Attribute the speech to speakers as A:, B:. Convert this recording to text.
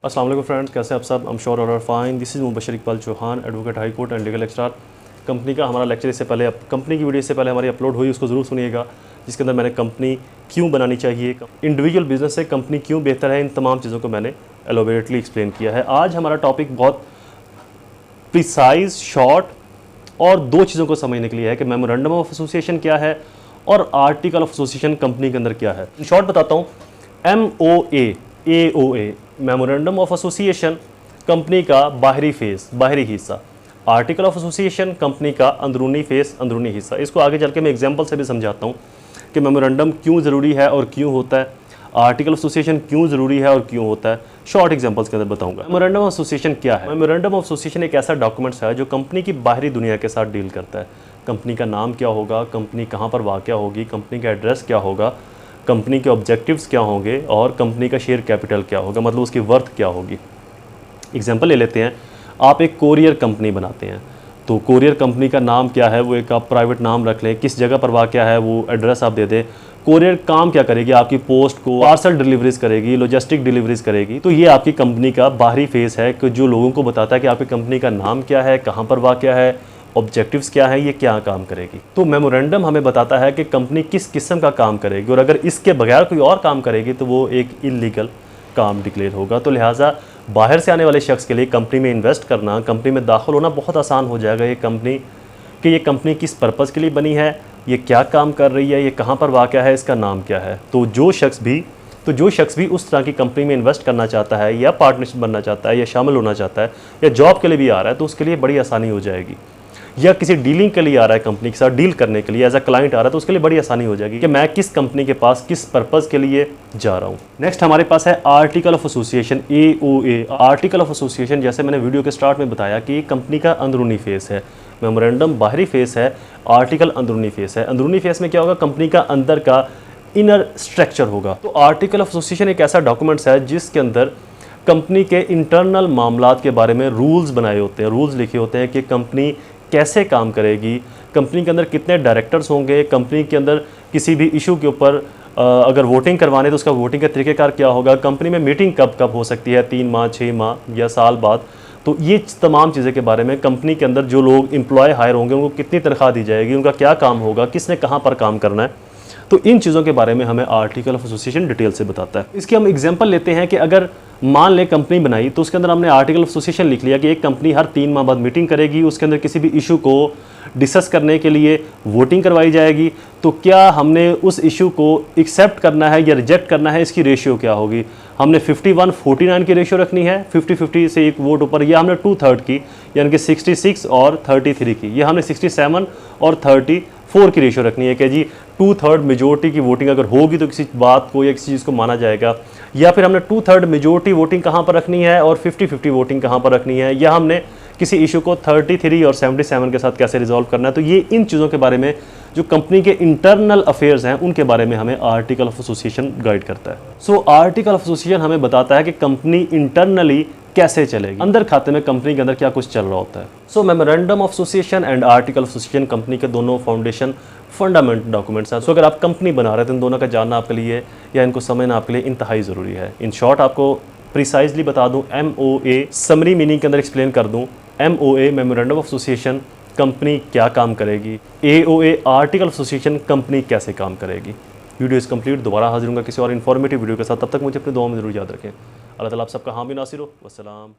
A: अस्सलाम वालेकुम फ्रेंड्स, कैसे हैं आप सब? I'm sure और fine. This is Mubashar Iqbal Chauhan, advocate high court and legal lecturer. Company का हमारा लेक्चर इससे पहले कंपनी की वीडियो इससे पहले हमारी अपलोड हुई, उसको ज़रूर सुनिएगा, जिसके अंदर मैंने कंपनी क्यों बनानी चाहिए, इंडिविजुअल बिजनेस से कंपनी क्यों बेहतर है, इन तमाम चीज़ों को मैंने एलोबरेटली एक्सप्लेन किया है। आज हमारा टॉपिक बहुत प्रिसाइज, शॉर्ट और दो चीज़ों को समझने के लिए है कि मेमोरेंडम ऑफ एसोसिएशन क्या है और आर्टिकल ऑफ एसोसिएशन कंपनी के अंदर क्या है। इन शॉर्ट बताता हूँ। MOA, AOA memorandum of association company का बाहरी फेस, बाहरी हिस्सा। आर्टिकल ऑफ एसोसिएशन कंपनी का अंदरूनी फेस, अंदरूनी हिस्सा। इसको आगे चल के मैं एग्जांपल से भी समझाता हूँ कि मेमोरेंडम क्यों ज़रूरी है और क्यों होता है, आर्टिकल ऑफ एसोसिएशन क्यों ज़रूरी है और क्यों होता है। शॉर्ट एग्जांपल्स के अंदर बताऊंगा। मेमोरेंडम ऑफ एसोसिएशन क्या है? मेमोरेंडम ऑफ एसोसिएशन एक ऐसा डॉक्यूमेंट्स है जो कंपनी की बाहरी दुनिया के साथ डील करता है। कंपनी का नाम क्या होगा, कंपनी कहाँ पर वाक़या होगी, कंपनी का एड्रेस क्या होगा, कंपनी के ऑब्जेक्टिव्स क्या होंगे और कंपनी का शेयर कैपिटल क्या होगा, मतलब उसकी वर्थ क्या होगी। एग्जांपल ले लेते हैं। आप एक कोरियर कंपनी बनाते हैं, तो कोरियर कंपनी का नाम क्या है वो एक आप प्राइवेट नाम रख लें, किस जगह पर वाक़या है वो एड्रेस आप दे दें। कोरियर काम क्या करेगी, आपकी पोस्ट को पार्सल डिलीवरीज करेगी, लॉजिस्टिक डिलीवरीज करेगी। तो ये आपकी कंपनी का बाहरी फेस है कि जो लोगों को बताता है कि आपकी कंपनी का नाम क्या है, कहाँ पर वाक़या है, ऑब्जेक्टिव्स क्या है, ये क्या काम करेगी। तो मेमोरेंडम हमें बताता है कि कंपनी किस किस्म का काम करेगी और अगर इसके बगैर कोई और काम करेगी तो वो एक इलीगल काम डिक्लेयर होगा। तो लिहाजा बाहर से आने वाले शख्स के लिए कंपनी में इन्वेस्ट करना, कंपनी में दाखिल होना बहुत आसान हो जाएगा। ये कंपनी किस पर्पज़ के लिए बनी है, ये क्या काम कर रही है, ये कहाँ पर वाक़या है, इसका नाम क्या है। तो जो शख्स भी उस तरह की कंपनी में इन्वेस्ट करना चाहता है या पार्टनरशिप बनना चाहता है या शामिल होना चाहता है या जॉब के लिए भी आ रहा है तो उसके लिए बड़ी आसानी हो जाएगी। या किसी डीलिंग के लिए आ रहा है, कंपनी के साथ डील करने के लिए एज अ क्लाइंट आ रहा है तो उसके लिए बड़ी आसानी हो जाएगी कि मैं किस कंपनी के पास किस पर्पज़ के लिए जा रहा हूँ। नेक्स्ट हमारे पास है article of association, AOA। Article of association जैसे मैंने वीडियो के स्टार्ट में बताया कि कंपनी का अंदरूनी फेस है, मेमोरेंडम बाहरी फेस है, आर्टिकल अंदरूनी फेस है। अंदरूनी फेस में क्या होगा, कंपनी का अंदर का इनर स्ट्रक्चर होगा। तो आर्टिकल ऑफ एसोसिएशन एक ऐसा डॉक्यूमेंट्स है जिसके अंदर कंपनी के इंटरनल मामलात के बारे में रूल्स बनाए होते हैं, रूल्स लिखे होते हैं कि कंपनी कैसे काम करेगी, कंपनी के अंदर कितने डायरेक्टर्स होंगे, कंपनी के अंदर किसी भी इशू के ऊपर अगर वोटिंग करवाने तो उसका वोटिंग का तरीक़ेकार क्या होगा, कंपनी में मीटिंग कब कब हो सकती है, 3 माह, 6 माह या साल बाद। तो ये तमाम चीज़ें के बारे में, कंपनी के अंदर जो लोग एम्प्लॉय हायर होंगे उनको कितनी तनख्वाह दी जाएगी, उनका क्या काम होगा, किसने कहाँ पर काम करना है, तो इन चीज़ों के बारे में हमें आर्टिकल ऑफ एसोसिएशन डिटेल से बताता है। इसकी हम एग्जांपल लेते हैं कि अगर मान लें कंपनी बनाई तो उसके अंदर हमने आर्टिकल ऑफ एसोसिएशन लिख लिया कि एक कंपनी हर 3 माह बाद मीटिंग करेगी, उसके अंदर किसी भी इशू को डिस्कस करने के लिए वोटिंग करवाई जाएगी। तो क्या हमने उस इशू को एक्सेप्ट करना है या रिजेक्ट करना है, इसकी रेशियो क्या होगी। हमने 51-49 की रेशियो रखनी है, 50-50 से एक वोट ऊपर, या हमने 2/3 की यानी कि 66 और 33 की, या हमने 67 और 34 की रेशियो रखनी है कि जी 2/3 मेजोरिटी की वोटिंग अगर होगी तो किसी बात को या किसी चीज़ को माना जाएगा। या फिर हमने 2/3 मेजोरिटी वोटिंग कहाँ पर रखनी है और 50-50 वोटिंग कहाँ पर रखनी है, या हमने किसी इशू को 33 और 77 के साथ कैसे रिजॉल्व करना है। तो ये इन चीज़ों के बारे में जो कंपनी के इंटरनल अफेयर्स हैं उनके बारे में हमें आर्टिकल ऑफ एसोसिएशन गाइड करता है। सो आर्टिकल ऑफ एसोसिएशन हमें बताता है कि कंपनी इंटरनली कैसे चलेगी, अंदर खाते में कंपनी के अंदर क्या कुछ चल रहा होता है। So memorandum of association and article of association company के दोनों फाउंडेशन फंडामेंट डॉक्यूमेंट्स हैं। सो अगर आप कंपनी बना रहे हैं तो इन दोनों का जानना आपके लिए या इनको समझना आपके लिए इंतहाई ज़रूरी है। इन शॉर्ट आपको प्रिसाइजली बता दूँ, MOA समरी मीनिंग के अंदर एक्सप्लेन कर दूँ। MOA memorandum of association company क्या काम करेगी, AOA article of association company कैसे काम करेगी। Video is complete. दोबारा हाजिर होंगे किसी और इन्फॉर्मेटिव वीडियो के साथ, तब तक मुझे अपने दुआ में ज़रूर याद रखें। अल्लाह ताला आप सबका हामी नासिर हो। वस्सलाम।